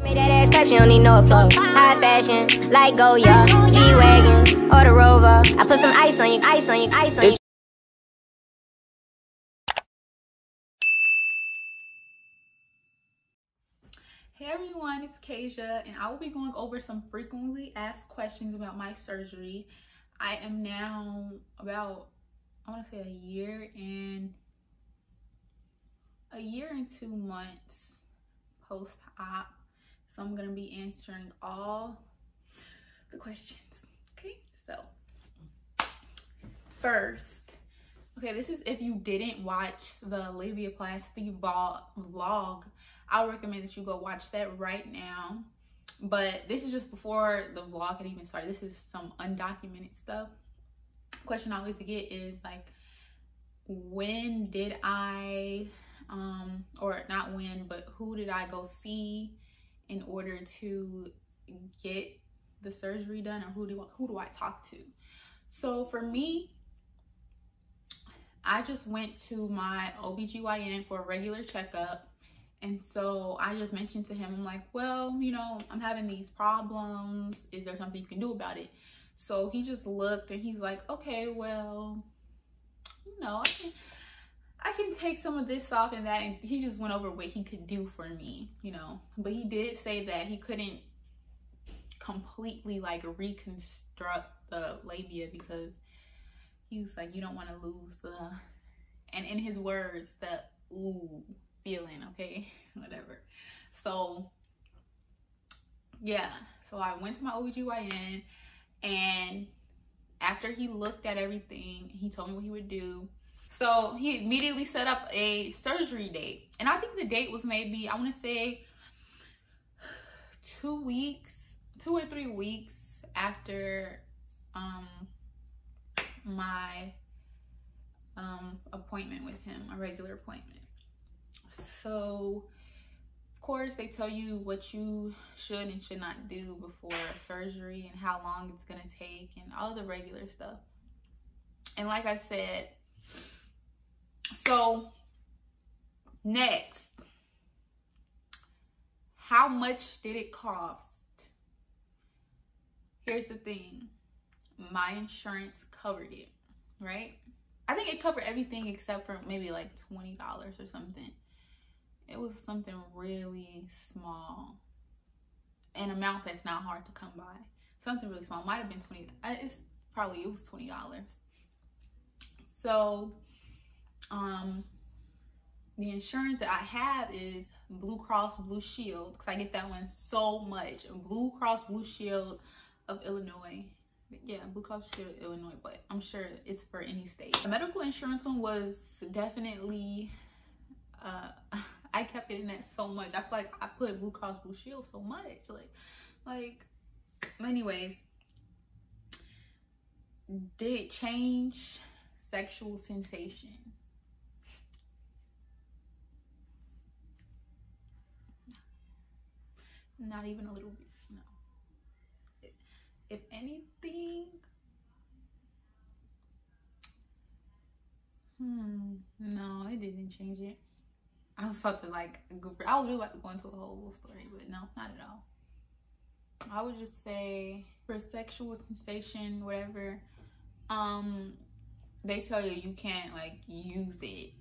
Made that ass clap, she don't need no applause. High fashion, like Goya, G-Wagon, or the Rover. I put some ice on you, ice on you, ice on you. Hey everyone, it's Kasia, and I will be going over some frequently asked questions about my surgery. I am now about, I want to say a year and 2 months post-op. So I'm going to be answering all the questions. Okay, so first, okay, this is if you didn't watch the labiaplasty vlog. I would recommend that you go watch that right now. But this is just before the vlog had even started. This is some undocumented stuff. Question I always get is like, when did I, or not when, but who did I go see in order to get the surgery done, or who do I talk to? So for me, I just went to my OBGYN for a regular checkup. And so I just mentioned to him, I'm like, well, you know, I'm having these problems. Is there something you can do about it? So he just looked and he's like, okay, well, you know, I can take some of this off and that. And he just went over what he could do for me, you know. But he did say that he couldn't completely like reconstruct the labia because he was like, you don't want to lose the, and in his words, the ooh feeling, okay, whatever. So yeah, so I went to my OBGYN, and after he looked at everything, he told me what he would do. So he immediately set up a surgery date, and I think the date was maybe, I want to say 2 or 3 weeks after my appointment with him, a regular appointment. So of course they tell you what you should and should not do before surgery and how long it's gonna take and all the regular stuff. And like I said, so next, how much did it cost? Here's the thing, my insurance covered it, right? I think it covered everything except for maybe like $20 or something. It was something really small, an amount that's not hard to come by. Something really small, might have been 20. It was $20. So the insurance that I have is Blue Cross Blue Shield, because I get that one so much. Blue Cross Blue Shield of Illinois. Yeah, Blue Cross Blue Shield of Illinois, but I'm sure it's for any state. The medical insurance one was definitely I kept getting that so much. I feel like I put Blue Cross Blue Shield so much. Like anyways, did it change sexual sensation? Not even a little bit, no. If anything, no, it didn't change it. I was about to like I was really about to go into a whole story, but no, not at all. I would just say for sexual sensation, whatever, they tell you you can't like use it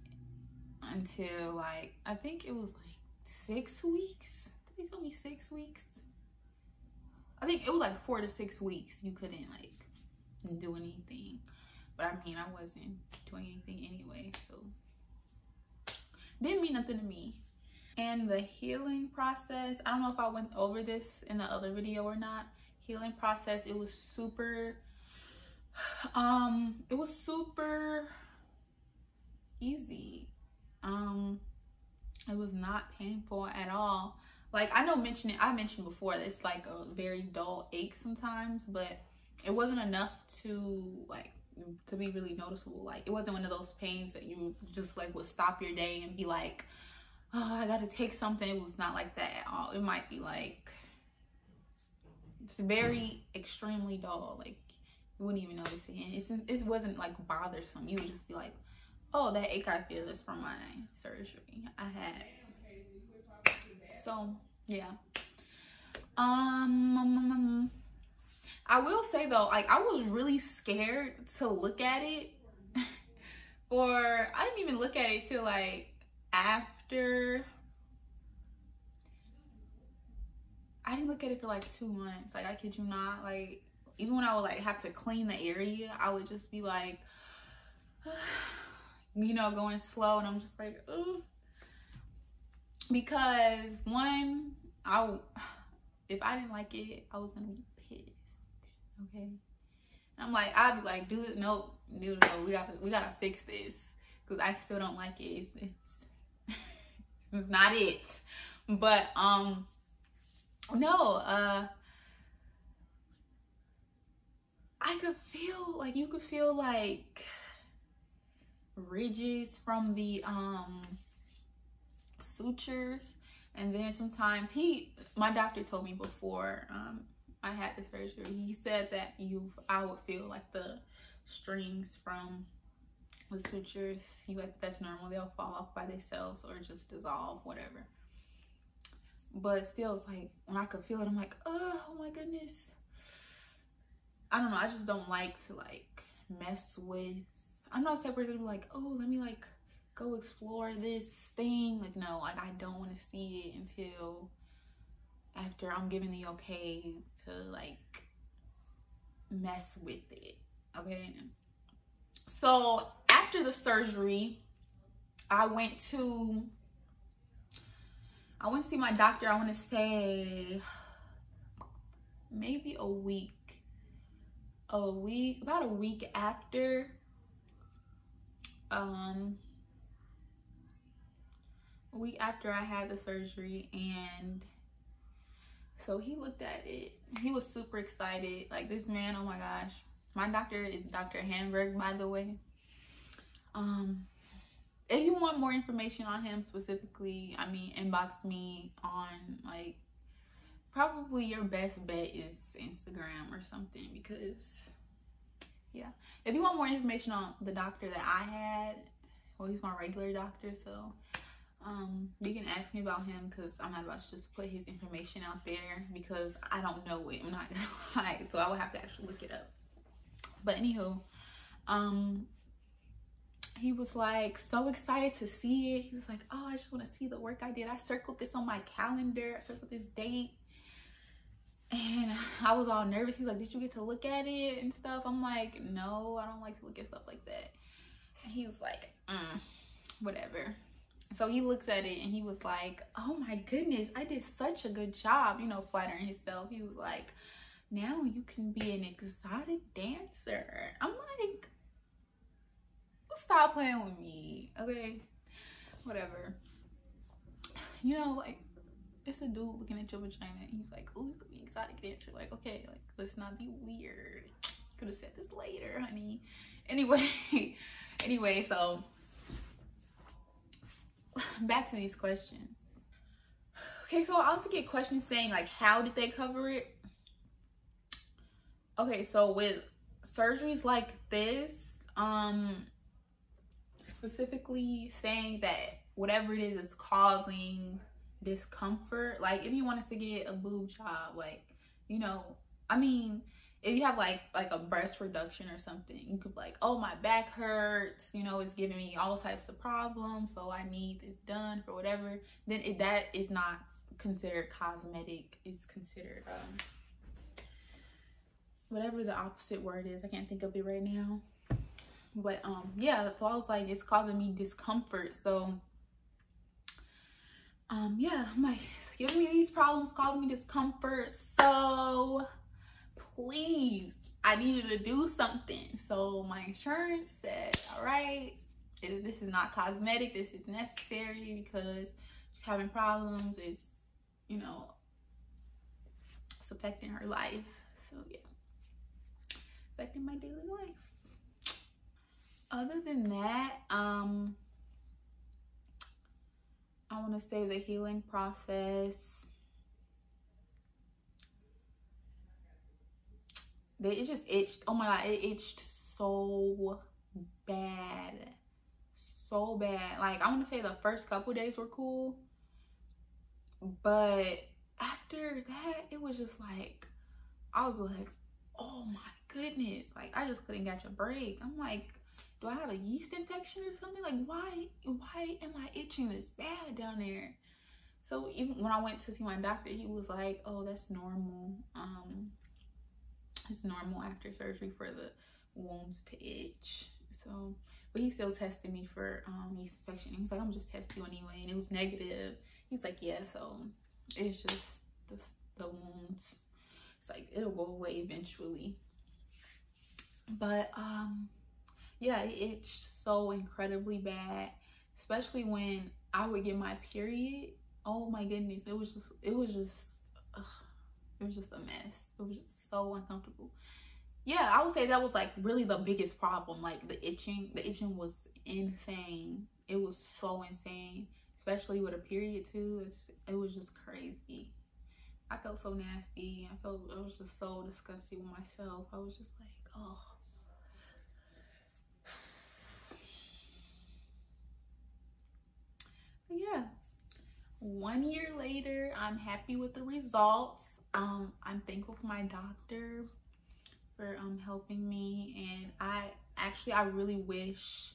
until like, I think it was like 6 weeks. Did they tell me 6 weeks? I think it was like 4 to 6 weeks you couldn't like do anything. But I mean, I wasn't doing anything anyway, so didn't mean nothing to me. And the healing process, I don't know if I went over this in the other video or not. Healing process, it was super easy. It was not painful at all. Like I mentioned before, it's like a very dull ache sometimes, but it wasn't enough to be really noticeable. Like it wasn't one of those pains that you just like would stop your day and be like, oh, I gotta take something. It was not like that at all. It might be like, it's very extremely dull. Like you wouldn't even notice it. And it wasn't like bothersome. You would just be like, oh, that ache I feel is from my surgery I had. So yeah, I will say though, like, I was really scared to look at it. I didn't even look at it till like after. I didn't look at it for like 2 months. Like, I kid you not. Like, even when I would like have to clean the area, I would just be like, you know, going slow, and I'm just like, ugh. Because one, if I didn't like it, I was gonna be pissed. Okay, and I'm like, I'd be like, dude, nope, dude, no, we gotta fix this, because I still don't like it. It's not it. But no, I could feel like, you could feel like ridges from the sutures. And then sometimes my doctor told me before I had the surgery, he said that I would feel like the strings from the sutures. He like, that's normal, they'll fall off by themselves or just dissolve, whatever. But still, it's like, when I could feel it, I'm like, oh my goodness. I don't know, I just don't like to like mess with, I'm not the type of person to be like, oh, let me like go explore this thing. Like, no, like, I don't want to see it until after I'm given the okay to like mess with it. Okay, so after the surgery, I went to see my doctor. I want to say maybe a week, about a week after. A week after I had the surgery, and so he looked at it. He was super excited. Like, this man, oh my gosh. My doctor is Dr. Hamburg, by the way. If you want more information on him specifically, I mean, inbox me on, like, probably your best bet is Instagram or something, because yeah, if you want more information on the doctor that I had, well, he's my regular doctor, so you can ask me about him, because I'm not about to just put his information out there, because I don't know it, I'm not gonna lie, so I would have to actually look it up. But anywho, he was like so excited to see it. He was like, oh, I just want to see the work I did. I circled this on my calendar. I circled this date. And I was all nervous. He was like, did you get to look at it and stuff? I'm like, no, I don't like to look at stuff like that. And he was like, whatever. So he looks at it and he was like, oh my goodness, I did such a good job, you know, flattering himself. He was like, now you can be an exotic dancer. I'm like, stop playing with me, okay? Whatever. You know, like, it's a dude looking at your vagina and he's like, oh, you could be an exotic dancer. Like, okay, like, let's not be weird. Could have said this later, honey. Anyway, so back to these questions. Okay, so I also get questions saying, like, how did they cover it? Okay, so with surgeries like this, specifically saying that whatever it is causing discomfort, like if you wanted to get a boob job, like, you know, I mean, if you have like a breast reduction or something, you could be like, oh, my back hurts, you know, it's giving me all types of problems, so I need this done for whatever. Then that is not considered cosmetic. It's considered whatever the opposite word is. I can't think of it right now. But yeah, so I was like, it's causing me discomfort. So yeah, I'm like, it's giving me these problems, causing me discomfort. So please, I needed to do something. So my insurance said, all right, this is not cosmetic, this is necessary, because she's having problems. It's, you know, it's affecting her life. So yeah, affecting my daily life. Other than that, I want to say the healing process, it just itched. Oh my god, it itched so bad, so bad. Like, I want to say the first couple days were cool, but after after that, it was just like, I would be like, oh my goodness, like I just couldn't catch a break. I'm like, do I have a yeast infection or something? Like, why am I itching this bad down there? So even when I went to see my doctor, he was like, oh, that's normal. It's normal after surgery for the wounds to itch. So, but he still tested me for yeast infection. He's like, I'm just testing you anyway, and it was negative. He's like, yeah, so it's just the wounds. It's like, it'll go away eventually. But yeah, it itched so incredibly bad, especially when I would get my period. Oh my goodness, it was just a mess. It was just so uncomfortable. Yeah, I would say that was like really the biggest problem. Like the itching was insane. It was so insane, especially with a period too. It was just crazy. I felt so nasty. I was just so disgusted with myself. I was just like, oh. But yeah, 1 year later, I'm happy with the results. I'm thankful for my doctor for helping me, and I really wish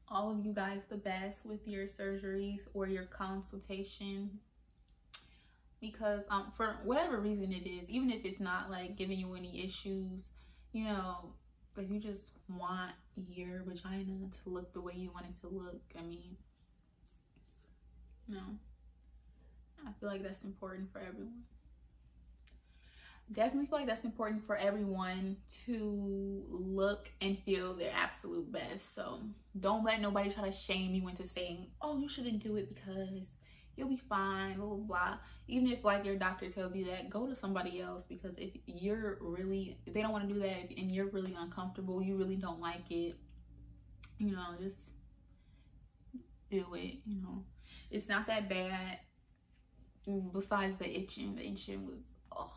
all of you guys the best with your surgeries or your consultation, because for whatever reason it is, even if it's not like giving you any issues, you know, if you just want your vagina to look the way you want it to look, I mean, no, I feel like that's important for everyone. Definitely feel like that's important for everyone to look and feel their absolute best. So don't let nobody try to shame you into saying, oh, you shouldn't do it because you'll be fine, blah, blah, blah. Even if like your doctor tells you that, go to somebody else, because if they don't want to do that and you're really uncomfortable, you really don't like it, you know, just do it. You know, it's not that bad. Besides the itching was, oh.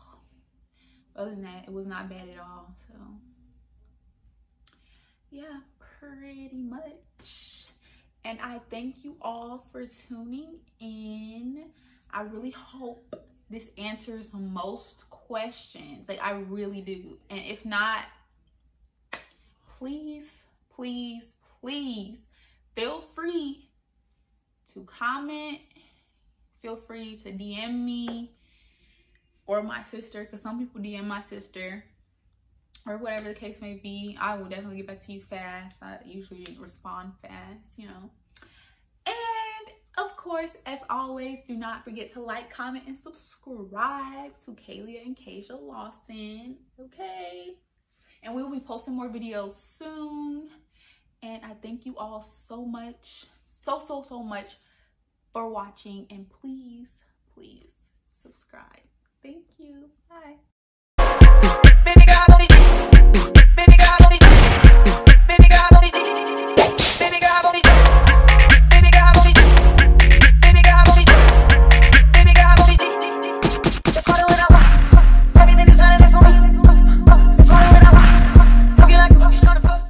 Other than that, it was not bad at all. So yeah, pretty much. And I thank you all for tuning in. I really hope this answers most questions. Like, I really do. And if not, please, please, please feel free to comment. Feel free to DM me or my sister, because some people DM my sister, or whatever the case may be. I will definitely get back to you fast. I usually respond fast, you know. And of course, as always, do not forget to like, comment, and subscribe to Kalia and Kasia Lawson, okay? And we will be posting more videos soon. And I thank you all so much, so much for watching. And please, please subscribe. Thank you.